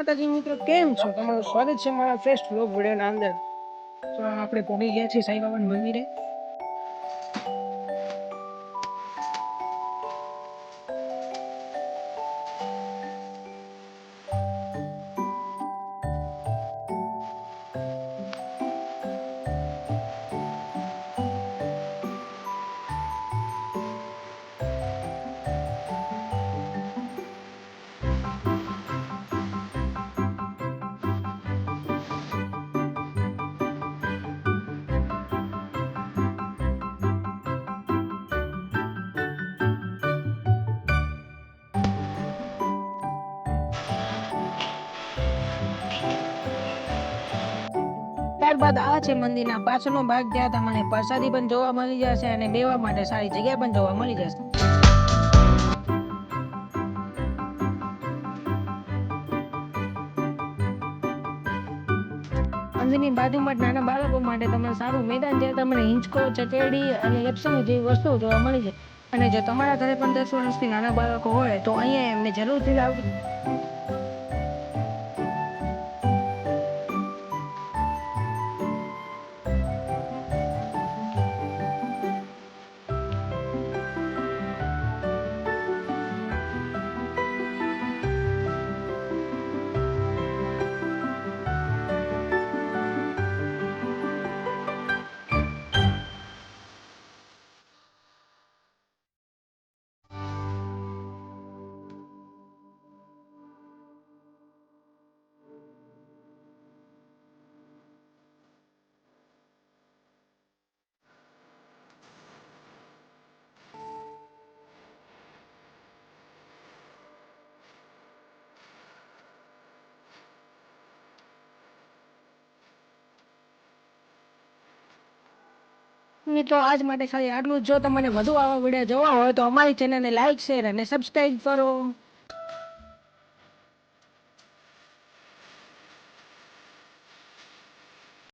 માતાજી મિત્રો, કેમ છો? તમારું સ્વાગત છે મારા ફર્સ્ટ વ્લોગ વિડિયોના અંદર. તો આપણે પહોંચી ગયા છીએ સાંઈ બાબાના મંદિરે. ત્યારબાદ આ છે મંદિરના પાછળનો ભાગ, જ્યાં તમને પ્રસાદી પણ જોવા મળી જશે અને બેવા માટે સારી જગ્યા પણ જોવા મળી જશે. મંદિરની બાજુમાં જ નાના બાળકો માટે તમને સારું મેદાન, જ્યાં તમને હિંચકો, ચકેડી અને લપસણી જેવી વસ્તુઓ જોવા મળી છે. અને જો તમારા ઘરે પણ 10 વર્ષથી નાના બાળકો હોય તો અહીંયા એમને જરૂરથી લાવવું. મિત્રો, આજ માટે ખાલી આટલું જ. જો તમને વધુ આવા વિડીયો જોવા હોય તો અમારી ચેનલને લાઈક, શેર અને સબસ્ક્રાઇબ કરો.